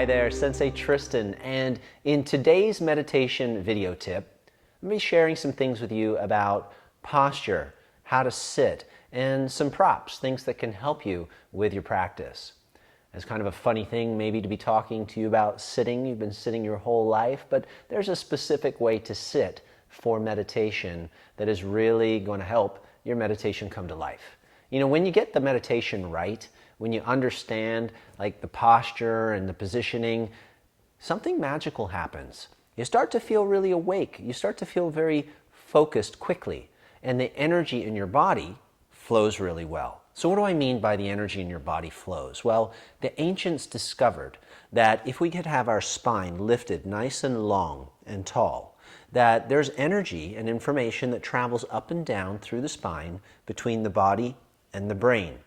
Hi there, Sensei Tristan, and in today's meditation video tip, I'm going to be sharing some things with you about posture, how to sit, and some props, things that can help you with your practice. It's kind of a funny thing maybe to be talking to you about sitting. You've been sitting your whole life, but there's a specific way to sit for meditation that is really going to help your meditation come to life. You know, when you get the meditation right, when you understand like the posture and the positioning, something magical happens. You start to feel really awake. You start to feel very focused quickly, and the energy in your body flows really well. So what do I mean by the energy in your body flows? Well, the ancients discovered that if we could have our spine lifted nice and long and tall, that there's energy and information that travels up and down through the spine between the body and the brain.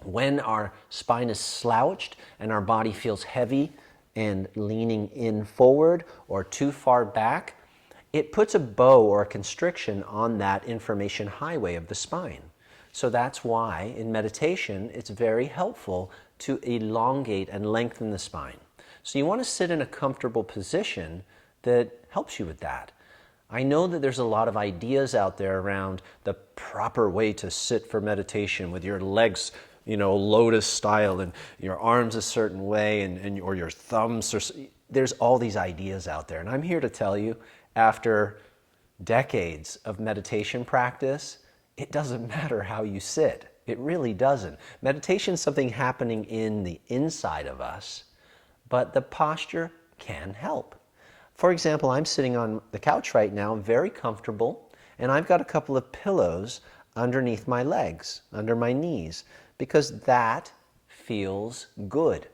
When our spine is slouched and our body feels heavy and leaning in forward or too far back, it puts a bow or a constriction on that information highway of the spine. So that's why in meditation it's very helpful to elongate and lengthen the spine. So you want to sit in a comfortable position that helps you with that. I know that there's a lot of ideas out there around the proper way to sit for meditation with your legs, lotus style, and your arms a certain way, or your thumbs. There's all these ideas out there. And I'm here to tell you, after decades of meditation practice, it doesn't matter how you sit. It really doesn't. Meditation is something happening in the inside of us, but the posture can help. For example, I'm sitting on the couch right now, very comfortable, and I've got a couple of pillows underneath my legs, under my knees, because that feels good.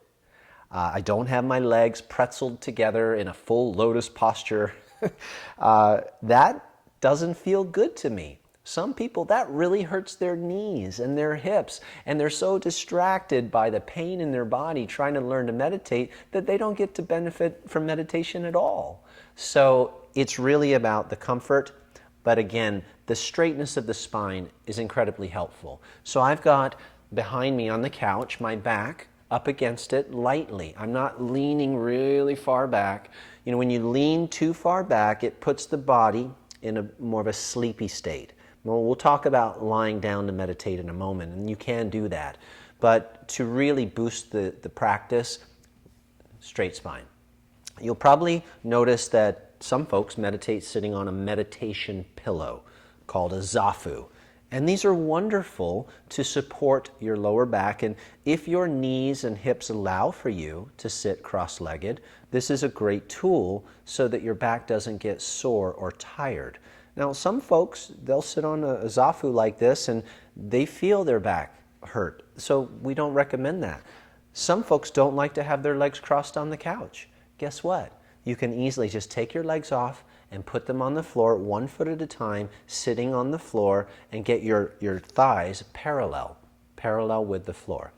I don't have my legs pretzeled together in a full lotus posture. That doesn't feel good to me. Some people, that really hurts their knees and their hips, and they're so distracted by the pain in their body trying to learn to meditate that they don't get to benefit from meditation at all. So it's really about the comfort, but again, the straightness of the spine is incredibly helpful. So I've got behind me on the couch, my back up against it lightly. I'm not leaning really far back. When you lean too far back, it puts the body in a more of a sleepy state. Well, we'll talk about lying down to meditate in a moment, and you can do that. But to really boost the practice, straight spine. You'll probably notice that some folks meditate sitting on a meditation pillow called a Zafu. And these are wonderful to support your lower back. And if your knees and hips allow for you to sit cross-legged, this is a great tool so that your back doesn't get sore or tired. Now, some folks, they'll sit on a Zafu like this and they feel their back hurt. So we don't recommend that. Some folks don't like to have their legs crossed on the couch. Guess what? You can easily just take your legs off and put them on the floor 1 foot at a time, sitting on the floor, and get your thighs parallel with the floor.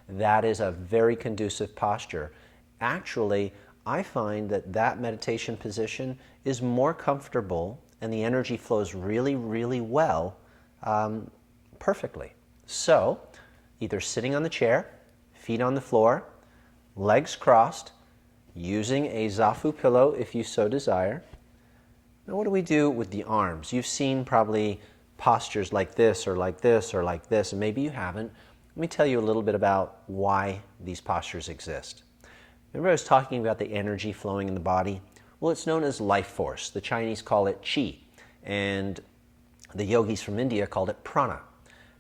That is a very conducive posture. Actually, I find that meditation position is more comfortable and the energy flows really, really well, perfectly. So, either sitting on the chair, feet on the floor, legs crossed, using a Zafu pillow if you so desire. Now what do we do with the arms? You've seen probably postures like this or like this or like this, and maybe you haven't. Let me tell you a little bit about why these postures exist. Remember I was talking about the energy flowing in the body? Well, it's known as life force. The Chinese call it qi, and the yogis from India called it prana.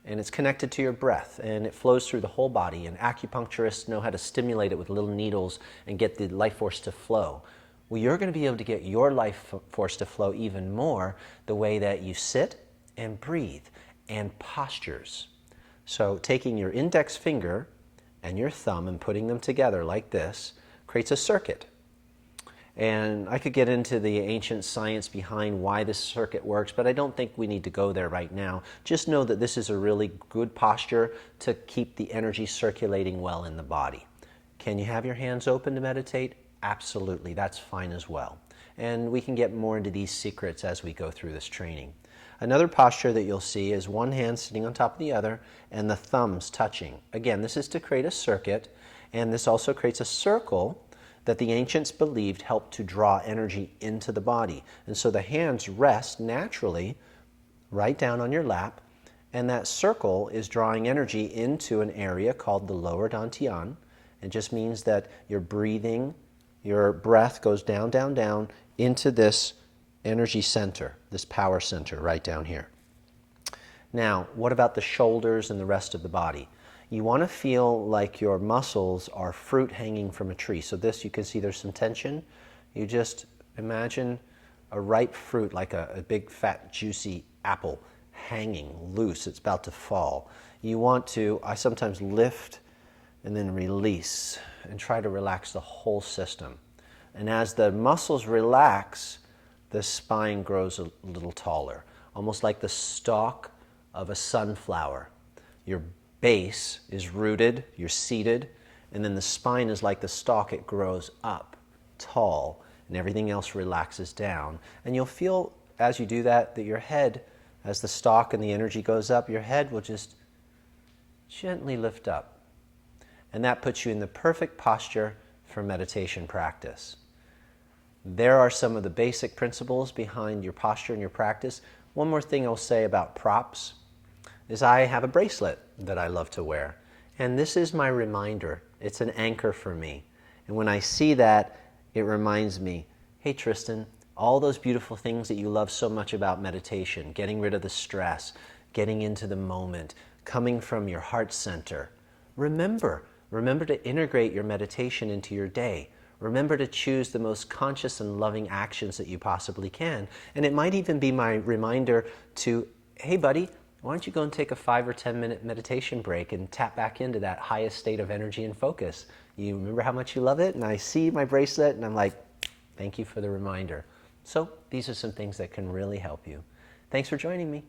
And it's connected to your breath, and it flows through the whole body, and acupuncturists know how to stimulate it with little needles and get the life force to flow. Well, you're going to be able to get your life force to flow even more the way that you sit and breathe and postures. So taking your index finger and your thumb and putting them together like this creates a circuit. And I could get into the ancient science behind why this circuit works, but I don't think we need to go there right now. Just know that this is a really good posture to keep the energy circulating well in the body. Can you have your hands open to meditate? Absolutely, that's fine as well. And we can get more into these secrets as we go through this training. Another posture that you'll see is one hand sitting on top of the other and the thumbs touching. Again, this is to create a circuit, and this also creates a circle that the ancients believed helped to draw energy into the body. And so the hands rest naturally right down on your lap, and that circle is drawing energy into an area called the lower dantian. It just means that you're breathing, your breath goes down, down, down into this energy center, this power center right down here. Now, what about the shoulders and the rest of the body? You want to feel like your muscles are fruit hanging from a tree. So this, you can see there's some tension. You just imagine a ripe fruit, like a big fat juicy apple hanging loose. It's about to fall. You want to, I sometimes lift and then release and try to relax the whole system. And as the muscles relax, the spine grows a little taller, almost like the stalk of a sunflower. Your base is rooted, you're seated, and then the spine is like the stalk. It grows up tall, and everything else relaxes down. And you'll feel as you do that, that your head, as the stalk and the energy goes up, your head will just gently lift up. And that puts you in the perfect posture for meditation practice. There are some of the basic principles behind your posture and your practice. One more thing I'll say about props is I have a bracelet that I love to wear. And this is my reminder. It's an anchor for me. And when I see that, it reminds me, hey Tristan, all those beautiful things that you love so much about meditation, getting rid of the stress, getting into the moment, coming from your heart center. Remember to integrate your meditation into your day. Remember to choose the most conscious and loving actions that you possibly can. And it might even be my reminder to, hey buddy, why don't you go and take a 5 or 10 minute meditation break and tap back into that highest state of energy and focus. You remember how much you love it? And I see my bracelet and I'm like, thank you for the reminder. So these are some things that can really help you. Thanks for joining me.